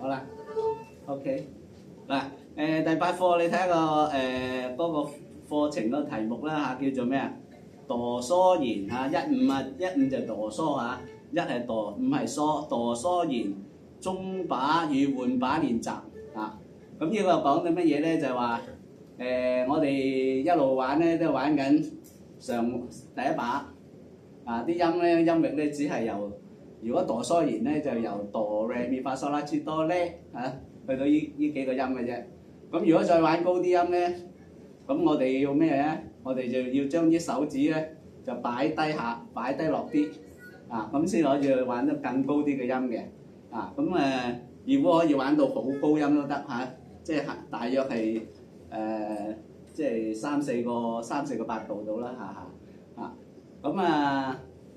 好啦，OK 嗱，第8課你睇下嗰個課程個題目啦嚇，叫做咩啊？哆嗦弦嚇，15就哆嗦嚇，1係哆，5係嗦，哆嗦弦中把與換把練習啊。咁呢個講緊乜嘢咧？就係話我哋一路玩咧都玩緊第一把啊，啲音域咧只係由如果哆嗦弦咧就由哆唻咪發嗦啦切哆咧嚇，去到呢幾個音嘅啫。咁如果再玩高啲音咧，咁我哋要咩咧？我哋就要將啲手指咧就擺低落啲啊，咁先可以玩得更高啲嘅音嘅啊。咁如果可以玩到好高音都得嚇，即係大約係即係三四個八度到啦嚇啊。咁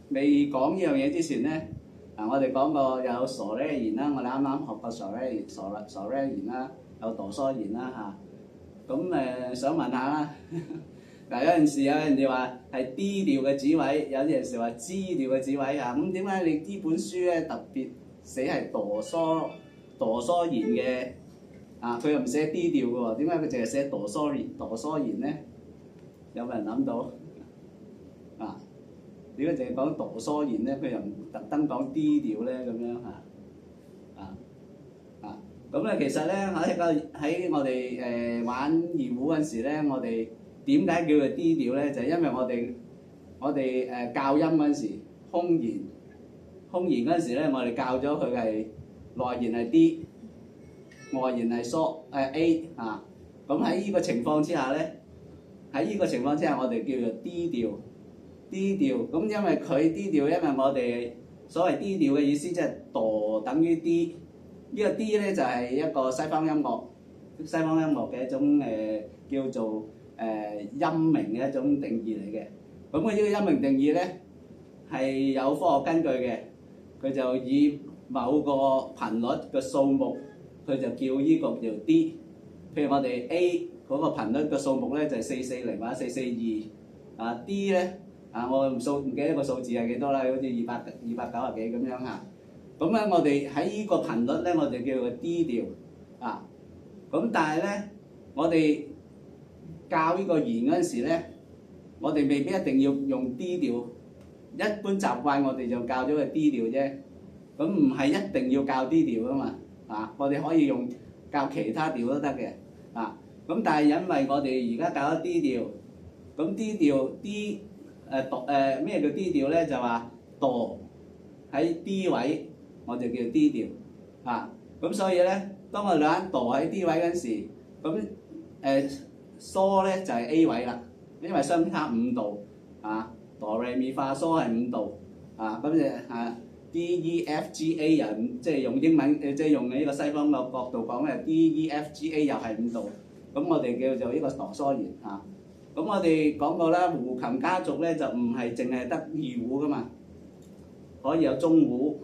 未講呢樣嘢之前咧，我哋講過有嗦咧弦啦，我哋啱啱學過嗦咧弦啦，有哆嗦弦啦嚇。咁想問下啦，嗱有陣時有人哋話係 D 調嘅指位，有陣時話 G 調嘅指位嚇，咁點解你呢本書咧特別寫係哆嗦弦嘅啊？佢又唔寫 D 調嘅喎，點解佢淨係寫哆嗦弦咧？有冇人諗到啊？點解淨係講哆嗦弦咧？佢又唔特登講 D 調咧咁樣嚇？咁咧其實咧喺我哋玩二胡嗰陣時咧，我哋點解叫佢 D 調咧？就係因為我哋校音嗰陣時，空弦嗰陣時咧，我哋校咗佢係內弦係 D， 外弦係A 啊。咁喺呢個情況之下咧，我哋叫做 D 調。咁因為佢 D 調，因為我哋所謂 D 調嘅意思即係哆等於 D。呢個 D 咧就係一個西方音樂嘅一種叫做音名嘅一種定義嚟嘅。咁佢呢個音名定義咧係有科學根據嘅，佢就以某個頻率嘅數目，佢就叫呢個叫 D。譬如我哋 A 嗰個頻率嘅數目咧就係440或者442啊 ，D 咧我唔記得個數字係幾多啦，好似290幾咁樣嚇。咁咧，我哋喺呢個頻率咧，我哋叫做 D 調啊。咁但係咧，我哋教呢個弦嗰陣時咧，我哋未必一定要用 D 調。一般習慣我哋就教咗個 D 調啫。咁唔係一定要教 D 調噶嘛啊！我哋可以用教其他調都得嘅啊。咁但係因為我哋而家教咗 D 調，咁 D 調咩叫 D 調咧？就話哆喺 D 位。我就叫 D 調啊，咁所以咧，當我哋玩哆喺 D 位嗰陣時，咁嗦咧就係 A 位啦，因為相差5度啊，哆唻咪發嗦係5度啊，咁D E F G A 又即係用英文即係用呢個西方嘅角度講咧 ，D E F G A 又係5度，咁我哋叫做呢個哆嗦弦啊。咁我哋講過啦，胡琴家族咧就唔係淨係得二胡噶嘛，可以有中胡。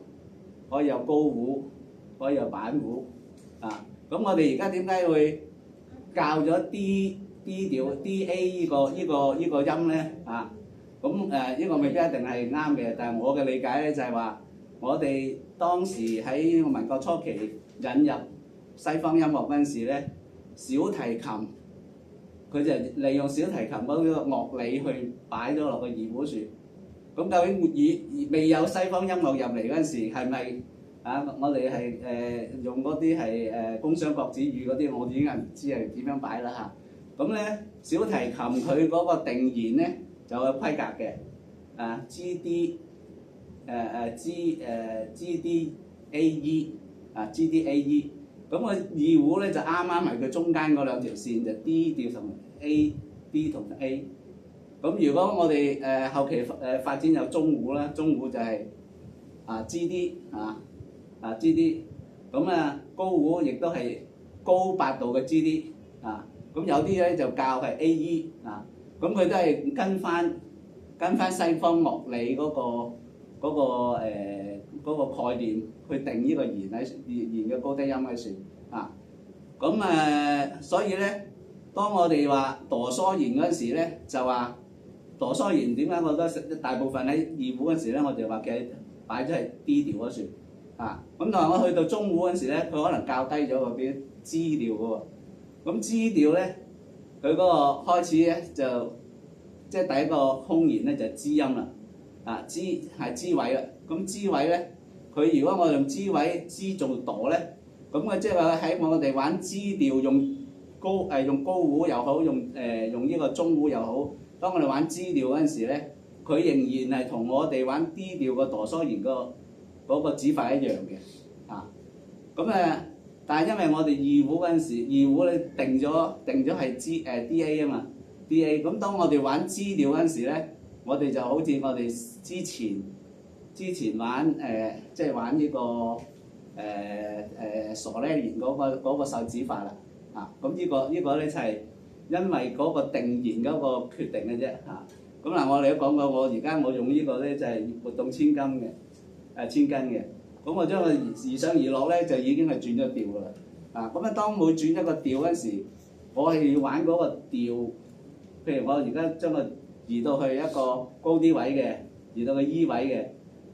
可以有高胡，可以有板胡啊！咁我哋而家點解會教咗 D 調 D A 呢個音咧啊？咁呢個未必一定係啱嘅，但係我嘅理解咧就係話，我哋當時喺民國初期引入西方音樂嗰陣時咧，小提琴佢就利用小提琴嗰個樂理去擺咗落個二胡樹。咁究竟未有西方音樂入嚟嗰陣時，係咪我哋係用嗰啲係工商國子語嗰啲，我已經係唔知係點樣擺啦嚇。咁咧，小提琴佢嗰個定弦咧就有規格嘅G D A E G D A E。咁個二胡咧就啱啱係佢中間嗰兩條線，就 D 調同 D 同 A。咁如果我哋後期發展有中胡啦，中胡就係G D G D。咁高胡亦都係高8度嘅 G D 咁有啲咧就教係 A E 咁佢都係跟翻西方樂理嗰個概念去定呢個弦嘅高低音喺處咁所以咧，當我哋話哆嗦弦嗰陣時咧，就話哆嗦弦點解我覺得大部分喺二胡嗰陣時咧，我哋話嘅擺咗係 D 調嗰處咁同埋我去到中胡嗰陣時咧，佢可能校低咗嗰邊支調嘅喎。咁支調咧，佢嗰個開始咧就即係第一個空弦咧就支音啦。支係支位啦。咁支位咧，佢如果我用支位支做舵咧，咁佢即係話喺我哋玩支調用高胡又好，用呢個中胡又好。當我哋玩支調嗰陣時咧，佢仍然係同我哋玩 D 調個哆嗦弦嗰個指法一樣嘅。但係因為我哋二胡嗰陣時，二胡咧定咗係D A 啊嘛 ，D A。咁當我哋玩支調嗰陣時咧，我哋就好似我哋之前玩即係玩呢個傻咧弦嗰個手指法啦。咁呢個咧就係因為嗰個定弦嗰個決定嘅啫。咁我哋都講過，我而家我用呢個咧就係活動千斤嘅，千斤嘅。咁我將佢移上移落咧，就已經係轉咗調噶啦。咁當每轉一個調嗰陣時，我係要玩嗰個調。譬如我而家將佢移到去一個高啲位嘅，移到個 E 位嘅。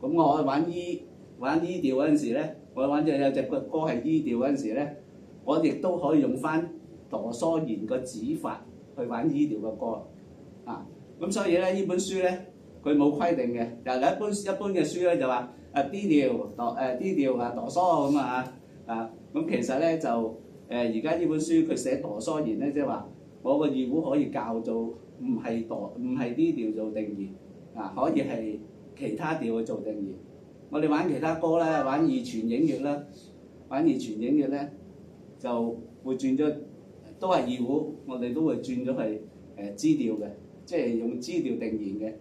咁我玩 E 調嗰陣時咧，我玩有隻歌係 E 調嗰陣時咧，我亦都可以用翻哆嗦弦個指法去玩 E 調嘅歌。咁所以咧，呢本書咧，佢冇規定嘅。又一般嘅書咧就話D 調D 調哆嗦咁咁其實咧就而家呢本書佢寫哆嗦弦咧，即係話我個二胡可以校做唔係 D 調做定弦，可以係其他調去做定弦。我哋玩其他歌咧，玩二泉映月啦，玩二泉映月咧就會轉咗，都係二胡，我哋都會轉咗係支調嘅。即係用支調定弦嘅。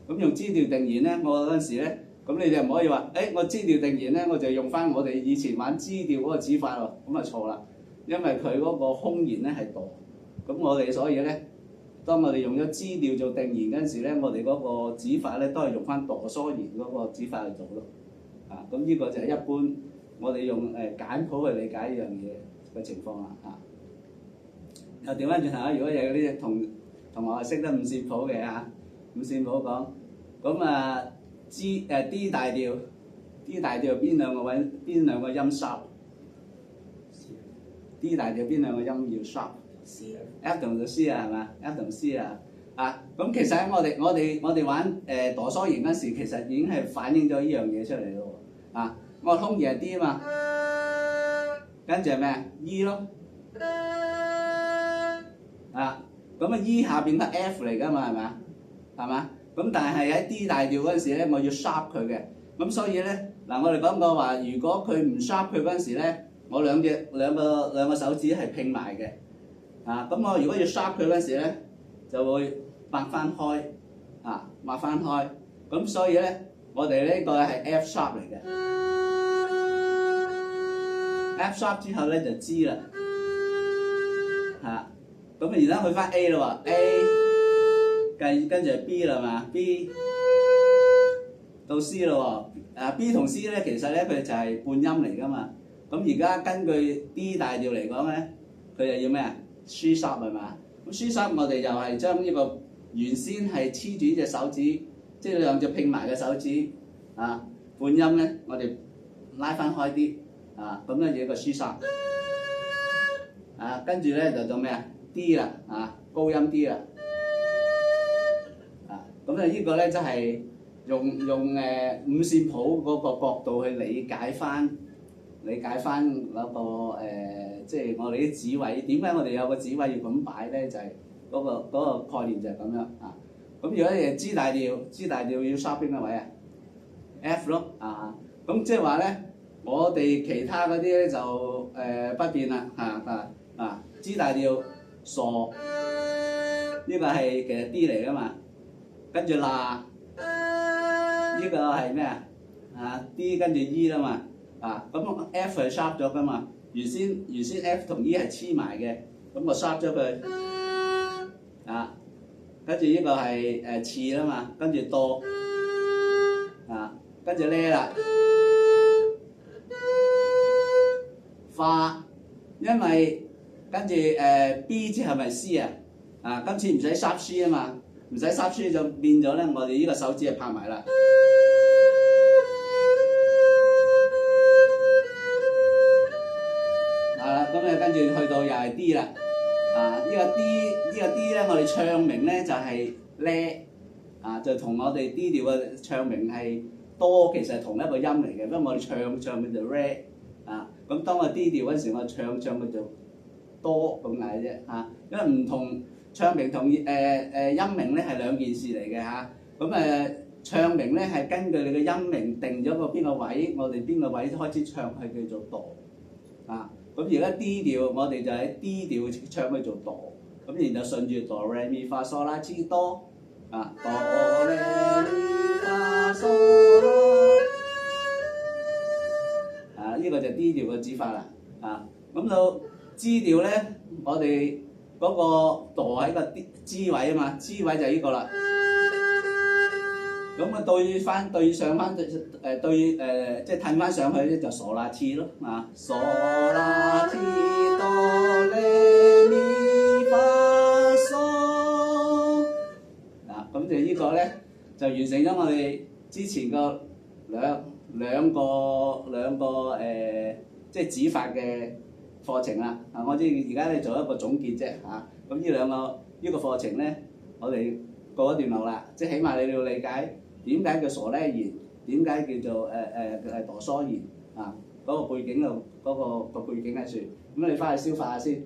咁用支調定弦咧，我嗰陣時咧，咁你哋唔可以話，我支調定弦咧，我就用翻我哋以前玩支調嗰個指法喎，咁啊錯啦，因為佢嗰個空弦咧係舵，咁我哋所以咧，當我哋用咗支調做定弦嗰陣時咧，我哋嗰個指法咧都係用翻哆嗦弦嗰個指法去做咯。咁呢個就係一般我哋用簡譜去理解呢樣嘢嘅情況啦。又調翻轉頭，如果有啲同學識得五線譜嘅五線譜講，咁D 大調邊兩個音 sharp？D 大調邊兩個音要 sharp？F 同 C 係嘛 ？F 同 C 咁其實我哋玩哆嗦弦嗰時，其實已經係反映咗呢樣嘢出嚟咯。我空弦係 D 啊嘛，跟住係咩？E 咯。咁E 下邊得 F 嚟㗎嘛，係嘛？咁但係喺 D 大調嗰陣時咧，我要 sharp 佢嘅。咁所以咧，我哋講過話，如果佢唔 sharp 佢嗰陣時咧，我兩個手指係拼埋嘅。咁我如果要 sharp 佢嗰陣時咧，就會擘翻開，擘翻開。咁所以咧，我哋呢個係 F sharp 嚟嘅。F sharp 之後咧就 G 啦。咁而家去翻 A 啦喎 ，A 跟住係 B 啦嘛 ，B 到 C 啦喎。B 同 C 咧其實咧佢就係半音嚟噶嘛。咁而家根據 D 大調嚟講咧，佢就要咩？C sharp 係嘛？咁 C sharp 我哋又係將呢個原先係黐住呢隻手指，即係兩隻拼埋嘅手指半音咧，我哋拉翻開啲咁咧有個 C sharp 跟住咧就做咩？D 啦高音 D 啦咁呢個咧即係用五線譜嗰個角度去理解翻嗰個即係我哋啲指位，點解我哋有個指位要咁擺咧？就係嗰個概念就係咁樣咁如果你 G 大調要 sharp 邊個位F 咯咁即係話咧，我哋其他嗰啲咧就不變啦G 大調傻呢個係其實 D 嚟噶嘛，跟住嗱呢個係咩D 跟住 E 啦嘛咁F 係 sharp 咗噶嘛，原先 F 同 E 係黐埋嘅，咁我 sharp 咗佢跟住呢個係次啦嘛，跟住哆跟住呢啦化，因為跟住B 之後咪 C 今次唔使 sharp C 啊嘛，唔使 sharp C 就變咗咧，我哋呢個手指係拍埋啦又係 D 啦。呢個 D 咧，我哋唱名咧就係咧，就同我哋 D 調嘅唱名係多，其實係同一個音嚟嘅，因為我哋唱佢就 re 咁當我 D 調嗰時，我唱佢就多咁解啫因為唔同唱名同音名咧係兩件事嚟嘅咁唱名咧係根據你嘅音名定咗個邊個位，我哋邊個位開始唱係叫做度咁而家 D 調我哋就喺 D 調唱佢做度，咁然後順住哆來咪發嗦啦之多哆來咪發嗦啦呢個就 D 調嘅指法啦咁到 G 調咧，我哋嗰個度喺個 G 位啊嘛，G 位就係呢個啦。咁對上翻即係褪翻上去咧就嗦啦 T 咯嗦啦 T 哆來咪發嗦咁就呢個咧就完成咗我哋之前個兩個即係指法嘅課程啦我哋而家咧做一個總結啫咁呢個課程咧，我哋過一段落啦，即係起碼你要理解點解叫傻咧弦，點解叫做哆嗦弦嗰個背景度嗰個背景喺處，咁你翻去消化下先。